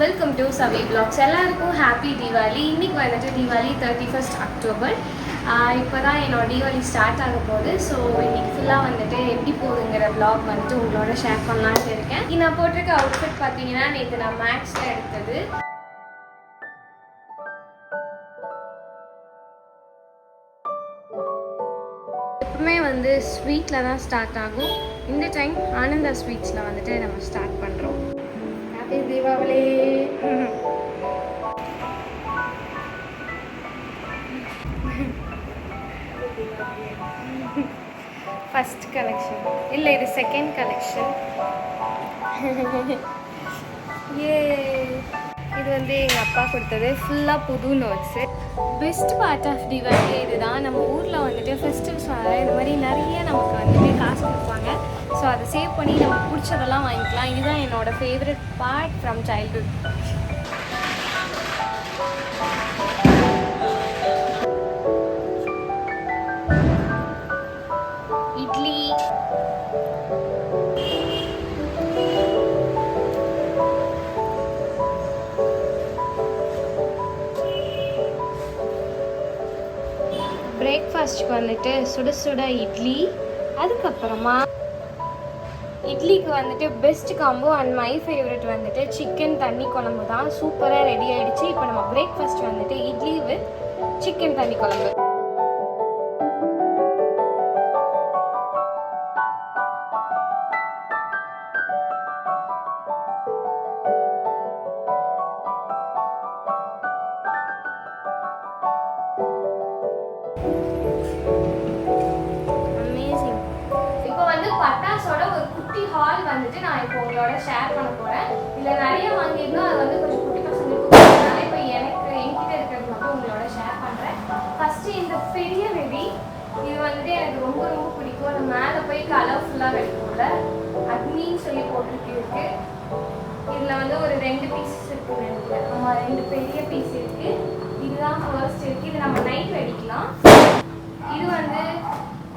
Welcome to Savi blogs. எல்லாருக்கும் happy Deepavali. இன்றைக்கி வந்துட்டு தீபாவளி 31 அக்டோபர். இப்போ தான் என்னோட தீபாவளி ஸ்டார்ட் ஆக போகுது. ஸோ இன்றைக்கி ஃபுல்லாக வந்துட்டு எப்படி போகுதுங்கிற பிளாக் வந்துட்டு உங்களோட ஷேர் பண்ணலான்ட்டு இருக்கேன். நான் போட்டிருக்க அவுட்ஃபிட் பார்த்தீங்கன்னா நேற்று நான் மேக்ஸில் எடுத்தது. எப்பவுமே வந்து ஸ்வீட்டில் தான் ஸ்டார்ட் ஆகும். இந்த டைம் ஆனந்தா ஸ்வீட்ஸில் வந்துட்டு நம்ம ஸ்டார்ட் பண்ணுறோம். ஹாப்பி தீபாவளி. ஃபர்ஸ்ட் கலெக்ஷன் இல்லை, இது செகண்ட் கலெக்ஷன். ஏ இது வந்து எங்கள் அப்பா கொடுத்தது. ஃபுல்லாக புது notes. Best part of Deepavali இதுதான். நம்ம ஊரில் வந்துட்டு ஃபெஸ்டிவல்ஸ் இந்த மாதிரி நிறைய நமக்கு வந்துட்டு காசு கொடுப்பாங்க. ஸோ அதை சேவ் பண்ணி நமக்கு பிடிச்சதெல்லாம் வாங்கிக்கலாம். இதுதான் என்னோடய favourite part from childhood. Idli, பிரேக்ஃபாஸ்ட்டுக்கு வந்துட்டு சுட சுட இட்லி. அதுக்கப்புறமா இட்லிக்கு வந்துட்டு best combo and my favourite வந்துட்டு சிக்கன் தண்ணி குழம்பு தான். சூப்பராக ரெடி ஆகிடுச்சு. இப்போ நம்ம பிரேக்ஃபாஸ்ட் வந்துட்டு இட்லி வித் சிக்கன் தண்ணி குழம்பு. பட்டாசோட ஒரு குட்டி ஹால் வந்துட்டு நான் இப்போ உங்களோட ஷேர் பண்ண போகிறேன். இதில் நிறைய வாங்கியிருந்தோம். அது வந்து கொஞ்சம் குட்டி பசங்களுக்கு இப்போ என்கிட்ட இருக்கிறது மட்டும் உங்களோட ஷேர் பண்ணுறேன். ஃபஸ்ட்டு இந்த பெரிய வெடி, இது வந்துட்டு எனக்கு ரொம்ப ரொம்ப பிடிக்கும். அது மேலே போய் கலர்ஃபுல்லாக கிடைக்கும்ல, அக்னின்னு சொல்லி போட்டுருக்கு. இதில் வந்து ஒரு 2 பீசஸ் இருக்குது நினைக்கிறேன். ஆமாம், 2 பெரிய பீஸ் இருக்குது. இதுதான் ஃபர்ஸ்ட் இருக்குது. இது நம்ம நைட் வெடிக்கலாம். இது வந்து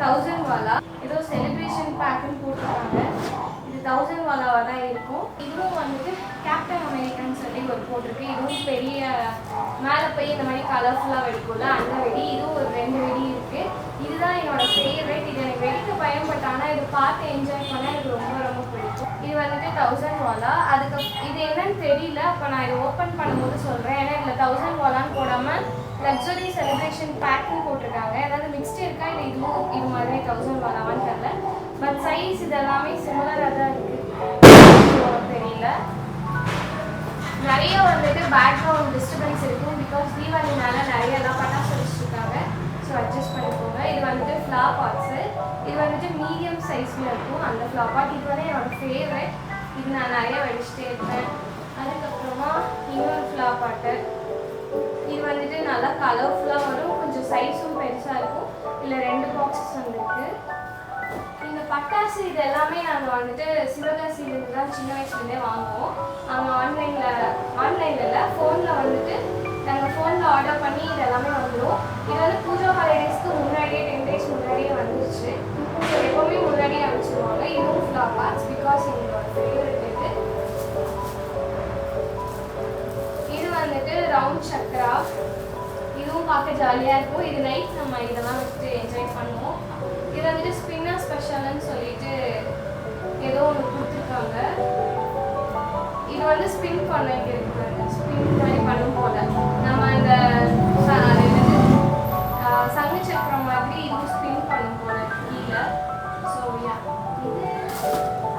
1000 வாலா, ஏதோ செலிப்ரேஷன் பேக்குன்னு போட்டிருக்காங்க. இது 1000 வாலாவாக தான் இருக்கும். இதுவும் வந்துட்டு கேப்டன் அமெரிக்கான்னு சொல்லி ஒரு போட்டிருக்கு. இதுவும் பெரிய மேலே போய் இந்த மாதிரி கலர்ஃபுல்லாக வெடிக்கும்ல, அந்த வெடி. இதுவும் ஒரு 2 வெடி இருக்குது. இதுதான் என்னோட ஃபேவரட். இது எனக்கு வெடிக்க பயன்பட்டு, ஆனால் இது பார்த்து என்ஜாய் பண்ண எனக்கு ரொம்ப ரொம்ப பிடிக்கும். இது வந்துட்டு 1000 வாலா. அதுக்கு இது என்னன்னு தெரியல. அப்போ நான் இதை ஓப்பன் பண்ணும்போது சொல்கிறேன். ஏன்னா இதில் 1000 வாலான்னு போடாமல் லக்ஸுரி செலிப்ரேஷன் பேக்குன்னு போட்டிருக்காங்க. ஏதாவது மிக்ஸ்டு இருக்கா இல்லை இதுவும் இது மாதிரி 1000 வாலாவான்னு தெரியல. பட் சைஸ் இது எல்லாமே சிமிலராக தான் இருக்குது. தெரியல. நிறைய வந்துட்டு பேக்ரவுண்ட் டிஸ்டர்பன்ஸ் இருக்கும். பிகாஸ் தீபாவளினால நிறைய எல்லாம் பட்டாசு வச்சுருக்காங்க. ஸோ அட்ஜஸ்ட் பண்ணிக்கோங்க. இது வந்துட்டு ஃப்ளார் பாட்ஸு. இது வந்துட்டு மீடியம் சைஸில் இருக்கும் அந்த ஃப்ளார் பாட். இது வந்து என்னோட ஃபேவரட். இது நான் நிறைய வெடிச்சிட்டே இருப்பேன். அதுக்கப்புறமா இன்னொரு ஃப்ளார் பாட்டு. இது வந்துட்டு நல்லா கலர்ஃபுல்லாக வரும். கொஞ்சம் சைஸும் பெருசாக இருக்கும். இதில் 2 பாக்ஸஸ் வந்துருக்கு. இந்த பட்டாசு இது எல்லாமே நாங்கள் வந்துட்டு சிவகாசியிலேருந்து தான் சின்ன வயசுலேருந்தே வாங்குவோம். நாங்கள் ஆன்லைனில் இல்லை, ஃபோனில் வந்துட்டு நாங்கள் ஃபோனில் ஆர்டர் பண்ணி இது எல்லாமே வந்துடும். இது வந்து பூஜா ஹாலிடேஸ்க்கு முன்னாடியே 10 டேஸ் முன்னாடியே வந்துருச்சு. ஸோ எப்போவுமே முன்னாடியே அனுப்பிச்சிடுவாங்க. இதுவும் ஃப்ளார் பார்ட்ஸ். பிகாஸ் எங்களோட ஃபேவரட் இது. இது வந்துட்டு ரவுண்ட் சக்ரா. இதுவும் பார்க்க ஜாலியாக இருக்கும். இது நைட் நம்ம இதெல்லாம் வச்சுட்டு என்ஜாய் பண்ணுவோம். இது வந்துட்டு ஸ்பின்னர் ஸ்பெஷல்னு சொல்லிட்டு ஏதோ ஒன்று கொடுத்துருக்காங்க. இது வந்து ஸ்பின் பண்ண வைக்கிறதுக்கு ஸ்பின் மாதிரி பண்ணும் போல. நம்ம இந்த சங்கு சக்கரம் மாதிரி இதுவும் ஸ்பின் பண்ணும் போல கீழே. ஸோ யா, இது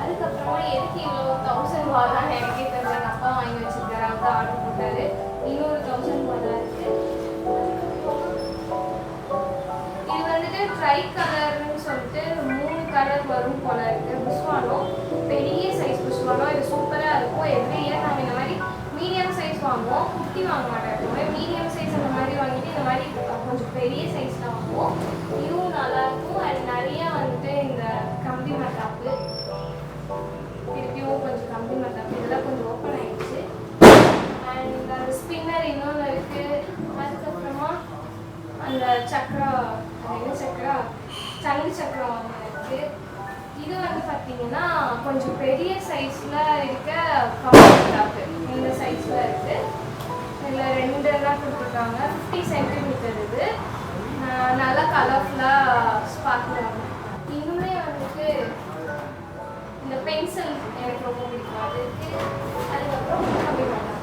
அதுக்கப்புறமா எதுக்கு இவ்வளோ 1000 வாலான்னு எனக்கே தெரியல. எங்கள் அப்பா வாங்கி வச்சுருக்காரு, அவர் தான் ஆர்டர் போட்டாரு. இன்னொரு 1000 வாலா இருக்குது. இது வந்துட்டு ட்ரை கலர்னு சொல்லிட்டு 3 கலர் வரும் போல இருக்குது. புஷ்வானம், பெரிய சைஸ் புஷ்வானம். இது சூப்பராக இருக்கும். எவ்ரி இயர் நாங்கள் இந்த மாதிரி மீடியம் சைஸ் வாங்குவோம். குட்டி வாங்க மாட்டோம். மீடியம் சைஸ் அந்த மாதிரி வாங்கிட்டு இந்த மாதிரி கொஞ்சம் பெரிய சைஸில் வாங்குவோம். என்ன சக்கரம் சங்கு சக்கரம் ஒன்று இருக்குது. இது வந்து பார்த்தீங்கன்னா கொஞ்சம் பெரிய சைஸில் இருக்க கம்பெனி டாப்பு இந்த சைஸில் இருக்குது. இதில் 2 எல்லாம் கொடுத்துருக்காங்க. 50 சென்டிமீட்டர். இது நல்லா கலர்ஃபுல்லாக ஸ்பார்க்கிங். இன்னுமே வந்துட்டு இந்த பென்சில் எனக்கு ரொம்ப பிடிக்கும். அது இருக்குது. அதுக்கப்புறம் கம்மி பண்ணலாம்.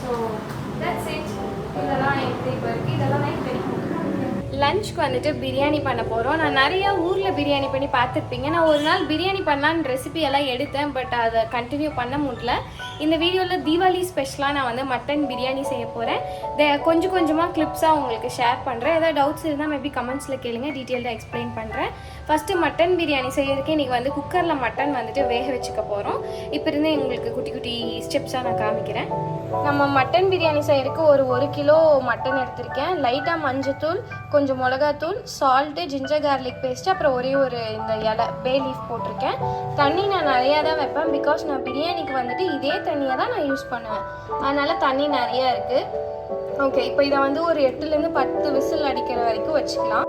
So that's it. இதெல்லாம் எனக்கு இப்போ இருக்குது. இதெல்லாம் நான் கிடைக்கும். லஞ்சுக்கு வந்துட்டு பிரியாணி பண்ண போகிறோம். நான் நிறையா ஊரில் பிரியாணி பண்ணி பார்த்துருப்பீங்க. நான் ஒரு நாள் பிரியாணி பண்ணலான்னு ரெசிபி எல்லாம் எடுத்தேன், பட் அதை கண்டினியூ பண்ண முடியல. இந்த வீடியோவில் தீபாவளி ஸ்பெஷலாக நான் வந்து மட்டன் பிரியாணி செய்ய போகிறேன். கொஞ்சம் கொஞ்சமாக கிளிப்ஸாக உங்களுக்கு ஷேர் பண்ணுறேன். ஏதாவது டவுட்ஸ் இருந்தால் மேபி கமெண்ட்ஸில் கேளுங்க, டீட்டெயில்டாக எக்ஸ்பிளைன் பண்ணுறேன். ஃபஸ்ட்டு மட்டன் பிரியாணி செய்யறதுக்கு இன்றைக்கி வந்து குக்கரில் மட்டன் வந்துட்டு வேக வச்சுக்க போகிறோம். இப்போ இருந்து உங்களுக்கு குட்டி குட்டி ஸ்டெப்ஸாக நான் காமிக்கிறேன். நம்ம மட்டன் பிரியாணி செய்யறதுக்கு ஒரு 1 கிலோ மட்டன் எடுத்திருக்கேன். லைட்டாக மஞ்சத்தூள், கொஞ்சம் மிளகாத்தூள், சால்ட்டு, ஜிஞ்சர் கார்லிக் பேஸ்ட்டு, அப்புறம் ஒரே ஒரு இந்த இலை பே லீஃப் போட்டிருக்கேன். தண்ணி நான் நிறையா தான் வைப்பேன், பிகாஸ் நான் பிரியாணிக்கு வந்துட்டு இதே தண்ணியை தான் நான் யூஸ் பண்ணுவேன். அதனால் தண்ணி நிறையா இருக்குது. ஓகே, இப்போ இதை வந்து ஒரு 8லேருந்து 10 விசில் அடிக்கிற வரைக்கும் வச்சுக்கலாம்.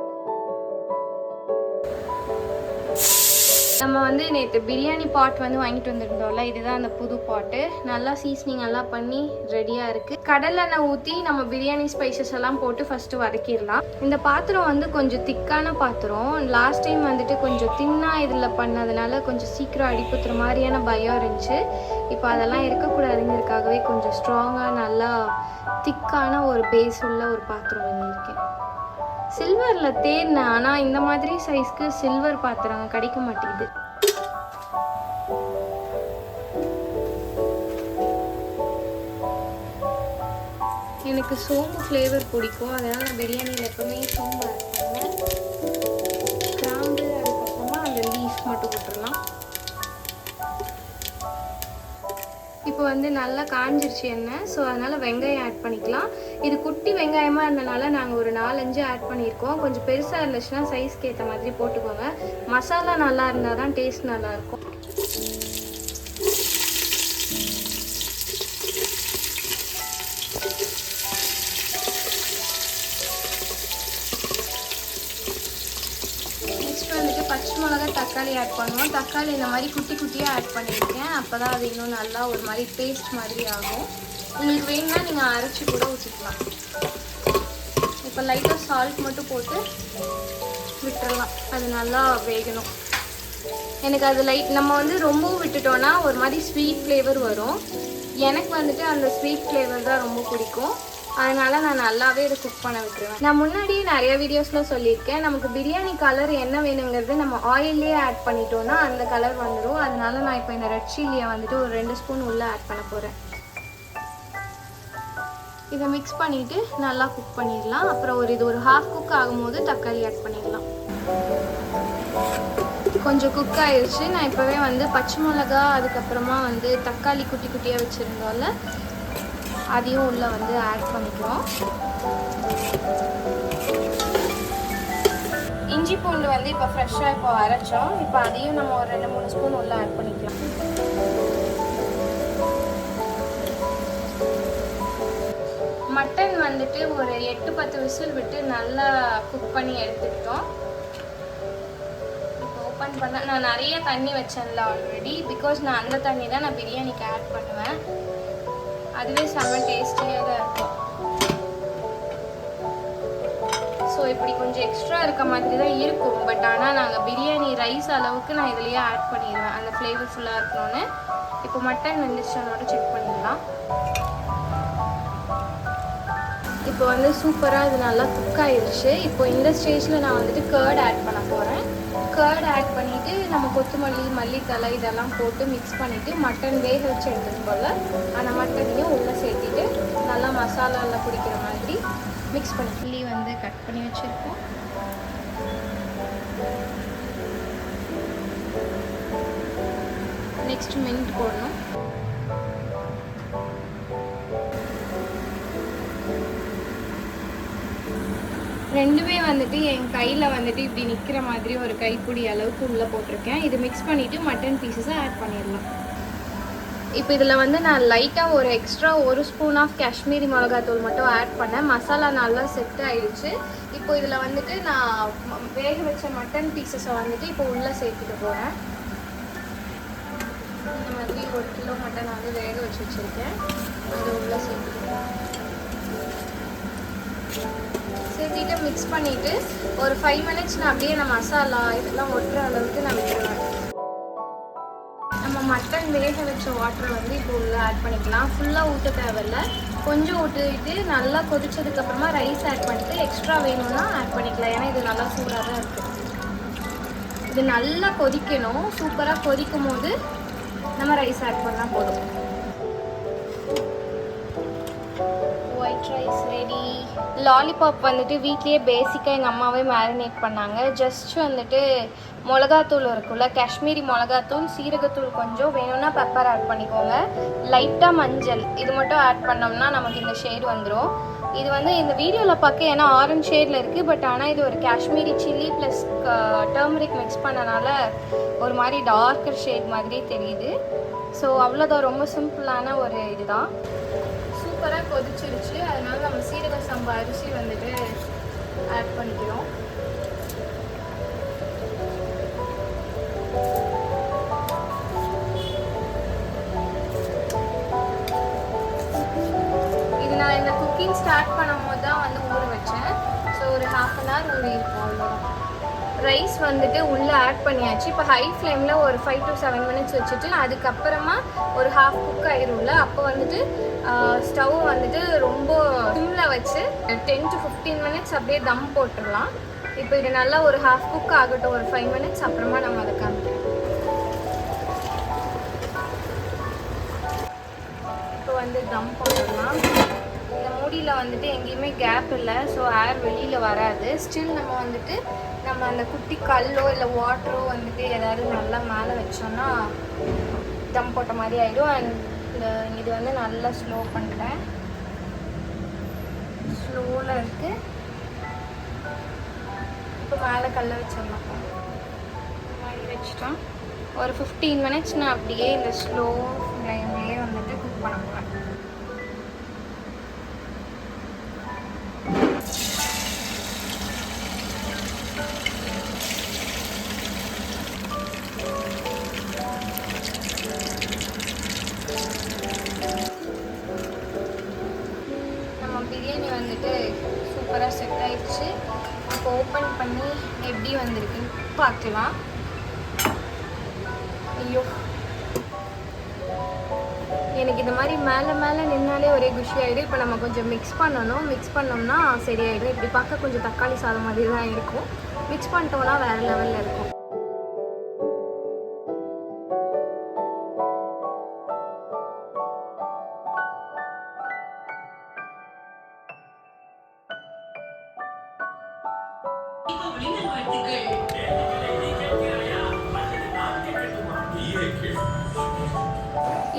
நம்ம வந்து நேற்று பிரியாணி பாட் வந்து வாங்கிட்டு வந்துருந்தோம்ல, இதுதான் அந்த புது பாட்டு. நல்லா சீசனிங் எல்லாம் பண்ணி ரெடியாக இருக்குது. கடலெண்ணெய் ஊற்றி நம்ம பிரியாணி ஸ்பைசஸ் எல்லாம் போட்டு ஃபஸ்ட்டு வதக்கிடலாம். இந்த பாத்திரம் வந்து கொஞ்சம் திக்கான பாத்திரம். லாஸ்ட் டைம் வந்துட்டு கொஞ்சம் தின்னாக இதில் பண்ணதுனால கொஞ்சம் சீக்கிரம் அடிப்புத்துற மாதிரியான பயம் இருந்துச்சு. இப்போ அதெல்லாம் இருக்கக்கூடாதுங்கிறதுக்காகவே கொஞ்சம் ஸ்ட்ராங்காக நல்லா திக்கான ஒரு பேஸ் உள்ள ஒரு பாத்திரம் வாங்கியிருக்கேன். சில்வரில் தேடினேன், ஆனால் இந்த மாதிரி சைஸ்க்கு சில்வர் பாத்திரம் கிடைக்க மாட்டேங்குது. எனக்கு சோம்பு ஃப்ளேவர் பிடிக்கும், அதனால் நான் பிரியாணியில் எப்போவுமே சோம்பு ஆட் பண்ணுவேன். கிராம்பு, அதுக்கப்புறமா அந்த லீஃப் மட்டும் போட்டுடலாம். இப்போ வந்து நல்லா காஞ்சிருச்சு எண்ணெய், ஸோ அதனால் வெங்காயம் ஆட் பண்ணிக்கலாம். இது குட்டி வெங்காயமாக இருந்தனால நாங்கள் ஒரு 4-5 ஆட் பண்ணியிருக்கோம். கொஞ்சம் பெருசாக இருந்துச்சுன்னா சைஸ்க்கு ஏற்ற மாதிரி போட்டுக்கோங்க. மசாலா நல்லா இருந்தால் தான் டேஸ்ட் நல்லாயிருக்கும். நெக்ஸ்ட் வந்துட்டு பச்சை மிளகா, தக்காளி ஆட் பண்ணுவோம். தக்காளி இந்த மாதிரி குட்டி குட்டியாக ஆட் பண்ணியிருக்கேன். அப்போ தான் அது இன்னும் நல்லா ஒரு மாதிரி பேஸ்ட் மாதிரி ஆகும். உங்களுக்கு வேணும்னா நீங்கள் அரைச்சி கூட ஊற்றிக்கலாம். இப்போ லைட்டாக சால்ட் மட்டும் போட்டு விட்டுறலாம், அது நல்லா வேகணும். எனக்கு அது நம்ம வந்து ரொம்பவும் விட்டுட்டோன்னா ஒரு மாதிரி ஸ்வீட் ஃப்ளேவர் வரும். எனக்கு வந்துட்டு அந்த ஸ்வீட் ஃப்ளேவர் தான் ரொம்ப பிடிக்கும். அதனால் நான் நல்லாவே இதை குக் பண்ண விட்டுருவேன். நான் முன்னாடியே நிறைய வீடியோஸில் சொல்லியிருக்கேன், நமக்கு பிரியாணி கலர் என்ன வேணுங்கிறது நம்ம ஆயிலே ஆட் பண்ணிட்டோன்னா அந்த கலர் வந்துடும். அதனால நான் இப்போ இந்த ரெட் சில்லியை வந்துட்டு ஒரு 2 ஸ்பூன் உள்ளே ஆட் பண்ண போகிறேன். இதை மிக்ஸ் பண்ணிவிட்டு நல்லா குக் பண்ணிடலாம். அப்புறம் இது ஒரு ஹாஃப் குக் ஆகும்போது தக்காளி ஆட் பண்ணிடலாம். கொஞ்சம் குக் ஆயிடுச்சு. நான் இப்போவே வந்து பச்சை மிளகா, அதுக்கப்புறமா வந்து தக்காளி குட்டி குட்டியாக வச்சுருந்தோம்ல, அதையும் உள்ளே வந்து ஆட் பண்ணிக்கிறோம். இஞ்சி பூண்டு வந்து இப்போ ஃப்ரெஷ்ஷாக இப்போ அரைச்சோம். இப்போ அதையும் நம்ம ஒரு 2-3 ஸ்பூன் உள்ளே ஆட் பண்ணிக்கலாம். மட்டன் வந்துட்டு ஒரு 8-10 விசில் விட்டு நல்லா குக் பண்ணி எடுத்துக்கிட்டோம். இப்போ ஓப்பன் பண்ண நான் நிறைய தண்ணி வச்சேன்ல ஆல்ரெடி, பிகாஸ் நான் அந்த தண்ணி தான் நான் பிரியாணிக்கு ஆட் பண்ணுவேன். அதுவே செம்ம டேஸ்டியாக தான் இருக்கும். ஸோ இப்படி கொஞ்சம் எக்ஸ்ட்ரா இருக்க மாதிரி தான் இருக்கும், பட் ஆனால் நாங்கள் பிரியாணி ரைஸ் அளவுக்கு நான் இதுலேயே ஆட் பண்ணிடுவேன், அந்த ஃப்ளேவர்ஃபுல்லாக இருக்கணும்னு. இப்போ மட்டன் வெந்துச்சுனோட செக் பண்ணிடலாம். இப்போ வந்து சூப்பராக இது நல்லா குக் ஆயிடுச்சு. இப்போ இந்த ஸ்டேஜில் நான் வந்துட்டு கர்ட் ஆட் பண்ண போகிறேன். கர்ட் ஆட் பண்ணிவிட்டு நம்ம கொத்தமல்லி, மல்லித்தலை இதெல்லாம் போட்டு மிக்ஸ் பண்ணிவிட்டு மட்டன் வேக வச்சு எடுத்துகிட்டு போல் அந்த மட்டனையும் உள்ளே சேர்த்திட்டு நல்லா மசாலாவில் பிடிக்கிற மாதிரி மிக்ஸ் பண்ணி கிள்ளி வந்து கட் பண்ணி வச்சுருக்கோம். நெக்ஸ்ட் மின்ட் போடணும். ரெண்டுமே வந்துட்டு என் கையில் வந்துட்டு இப்படி நிற்கிற மாதிரி ஒரு கைப்பிடி அளவுக்கு உள்ளே போட்டிருக்கேன். இது மிக்ஸ் பண்ணிவிட்டு மட்டன் பீசஸை ஆட் பண்ணிடலாம். இப்போ இதில் வந்து நான் லைட்டாக ஒரு எக்ஸ்ட்ரா 1 ஸ்பூன் ஆஃப் காஷ்மீரி மிளகாத்தூள் மட்டும் ஆட் பண்ணேன். மசாலா நல்லா செட் ஆகிடுச்சு. இப்போ இதில் வந்துட்டு நான் வேக வச்ச மட்டன் பீசஸை வந்துட்டு இப்போ உள்ளே சேர்த்துட்டு போகிறேன். இந்த மாதிரி 1 கிலோ மட்டன் வந்து வேக வச்சு வச்சுருக்கேன். அது உள்ளே சேர்த்துக்கிறேன். சேர்த்திட்டு மிக்ஸ் பண்ணிவிட்டு ஒரு 5 மினிட்ஸ் நான் அப்படியே நான் மசாலா இதெல்லாம் ஒட்டுற அளவுக்கு நான் விட்டுருவேன். நம்ம மட்டன் வேக வச்ச வாட்டரை வந்து இப்போ உள்ள ஆட் பண்ணிக்கலாம். ஃபுல்லாக ஊற்ற தேவையில்லை, கொஞ்சம் ஊற்றிட்டு நல்லா கொதிச்சதுக்கப்புறமா ரைஸ் ஆட் பண்ணிவிட்டு எக்ஸ்ட்ரா வேணும்னா ஆட் பண்ணிக்கலாம். ஏன்னா இது நல்லா சூடாக தான் இருக்குது. இது நல்லா கொதிக்கணும். சூப்பராக கொதிக்கும் போது நம்ம ரைஸ் ஆட் பண்ணால் போதும். White rice ready. லாலிபாப் வந்துட்டு வீட்லேயே பேசிக்காக எங்கள் அம்மாவே மேரினேட் பண்ணாங்க. ஜஸ்ட் வந்துட்டு மிளகாத்தூள் இருக்குல்ல, காஷ்மீரி மிளகாத்தூள், சீரகத்தூள் கொஞ்சம், வேணும்னா பெப்பர் ஆட் பண்ணிக்கோங்க, லைட்டாக மஞ்சள், இது மட்டும் ஆட் பண்ணோம்னா நமக்கு இந்த ஷேட் வந்துடும். இது வந்து இந்த வீடியோவில் பார்க்க ஏன்னா ஆரஞ்ச் ஷேடில் இருக்குது, பட் ஆனால் இது ஒரு Kashmiri chilli plus turmeric mix பண்ணனால ஒரு மாதிரி டார்க்கர் ஷேட் மாதிரி தெரியுது. ஸோ அவ்வளோதான், ரொம்ப சிம்பிளான ஒரு இதுதான். சூப்பராக கொதிச்சிருச்சு. அதனால நம்ம சீரக சம்பா அரிசி வந்துட்டு ஆட் பண்ணிக்கிறோம். இது நான் இந்த குக்கிங் ஸ்டார்ட் பண்ணும் போது தான் வந்து ஊற வச்சேன். ஸோ ஒரு 1/2 அன் ஹவர் ஊறி இருக்கும். அவ்வளோதான். ரைஸ் வந்துட்டு உள்ளே ஆட் பண்ணியாச்சு. இப்போ ஹை ஃப்ளேமில் ஒரு 5 to 7 மினிட்ஸ் வச்சுட்டு அதுக்கப்புறமா ஒரு ஹாஃப் குக் ஆயிரும்ல, அப்போ வந்துட்டு ஸ்டவ் வந்துட்டு ரொம்ப சிம்மில் வச்சு 10 to 15 மினிட்ஸ் அப்படியே தம் போட்டுடலாம். இப்போ இது நல்லா ஒரு ஹாஃப் குக் ஆகட்டும், ஒரு 5 மினிட்ஸ், அப்புறமா நம்ம அதை காமிக்கிறோம். இப்போ வந்து தம் போட்டுடலாம். இந்த மூடியில் வந்துட்டு எங்கேயுமே கேப் இல்லை, ஸோ ஏர் வெளியில் வராது. ஸ்டில் நம்ம வந்துட்டு நம்ம அந்த குட்டி கல்லோ இல்லை வாட்டரோ வந்துட்டு ஏதாவது நல்லா மேலே வச்சோன்னா தம் போட்ட மாதிரி ஆகிடும். அண்ட் இது வந்து நல்லா ஸ்லோ பண்ணிட்டேன். ஸ்லோவில் இருக்குது. இப்போ மேலே கல்லை வச்சிடலாம். இந்த மாதிரி வச்சுட்டோம். ஒரு 15 மினிட்ஸ் நான் அப்படியே இந்த ஸ்லோ ஃப்ளேம்லேயே வந்துட்டு குக் பண்ண போகிறேன். பிரியாணி வந்துட்டு சூப்பராக செட் ஆயிடுச்சு. இப்போ ஓப்பன் பண்ணி எப்படி வந்திருக்குன்னு பார்க்கலாம். ஐயோ, எனக்கு இந்த மாதிரி மேலே மேலே நின்னாலே ஒரே குஷி ஆகிடும். இப்போ நம்ம கொஞ்சம் மிக்ஸ் பண்ணணும். மிக்ஸ் பண்ணோம்னா சரியாயிடும். இப்படி பார்க்க கொஞ்சம் தக்காளி சாதம் மாதிரி தான் இருக்கும். மிக்ஸ் பண்ணிட்டோம்னா வேறு லெவலில் இருக்கும்.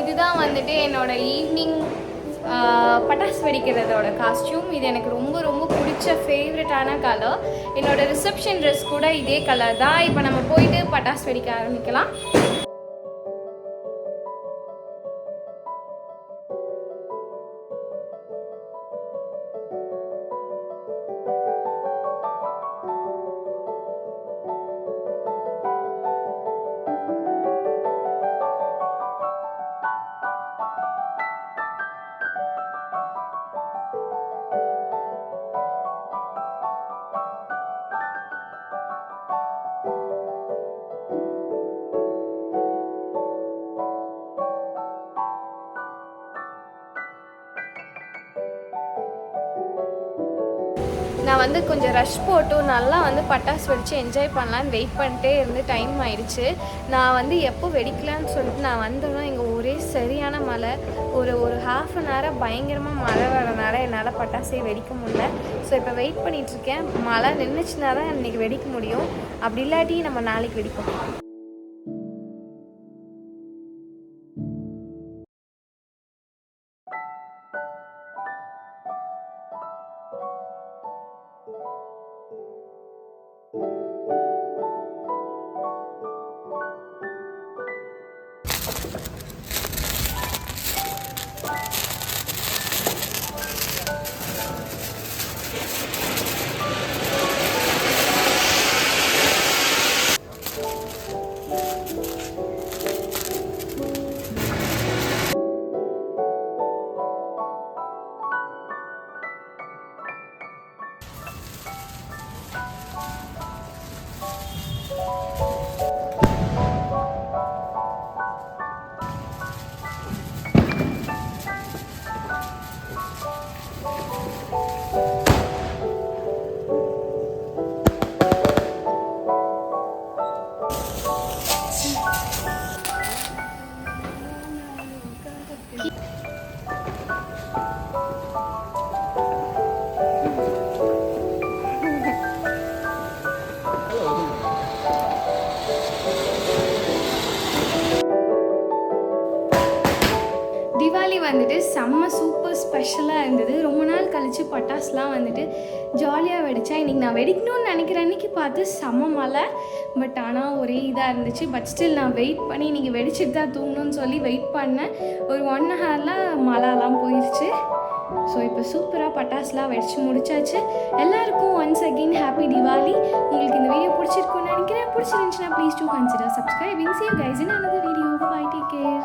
இதுதான் வந்துட்டு என்னோட ஈவினிங் பட்டாசு வெடிக்கிறதோட காஸ்டியூம். இது எனக்கு ரொம்ப ரொம்ப பிடிச்ச ஃபேவரட்டான கலர். என்னோட ரிசப்ஷன் ட்ரெஸ் கூட இதே கலர் தான். இப்போ நம்ம போயிட்டு பட்டாசு வெடிக்க ஆரம்பிக்கலாம். நான் வந்து கொஞ்சம் ரஷ் போட்டு நல்லா வந்து பட்டாசு வெடித்து என்ஜாய் பண்ணலான்னு வெயிட் பண்ணிட்டே இருந்து டைம் ஆயிடுச்சு. நான் வந்து எப்போ வெடிக்கலான்னு சொல்லிட்டு நான் வந்தோன்னா இங்கே ஒரே சரியான மழை. ஒரு 1/2 அன் ஹவராக பயங்கரமாக மழை வரனால என்னால் பட்டாசே வெடிக்க முடியல. ஸோ இப்போ வெயிட் பண்ணிகிட்ருக்கேன். மழை நின்றுச்சுனா தான் இன்றைக்கி வெடிக்க முடியும். அப்படி இல்லாட்டி நம்ம நாளைக்கு வெடிப்போம். செம்ம சூப்பர் ஸ்பெஷலாக இருந்தது. ரொம்ப நாள் கழித்து பட்டாசுலாம் வந்துட்டு ஜாலியாக வெடித்தேன். இன்றைக்கி நான் வெடிக்கணும்னு நினைக்கிற அன்றைக்கி பார்த்து செம்ம மழை. பட் ஆனால் ஒரே இதாக இருந்துச்சு. பட் ஸ்டில் நான் வெயிட் பண்ணி இன்றைக்கி வெடிச்சிட்டு தான் தூங்கணும்னு சொல்லி வெயிட் பண்ணேன். ஒரு 1 ஹவரில் மழைலாம் போயிடுச்சு. ஸோ இப்போ சூப்பராக பட்டாசுலாம் வெடிச்சு முடிச்சாச்சு. எல்லாருக்கும் ஒன்ஸ் அகெயின் ஹாப்பி திவாலி. உங்களுக்கு இந்த வீடியோ பிடிச்சிருக்குன்னு நினைக்கிறேன். பிடிச்சிருந்துச்சுன்னா please do consider subscribing. See you guys in another video. Bye, take care.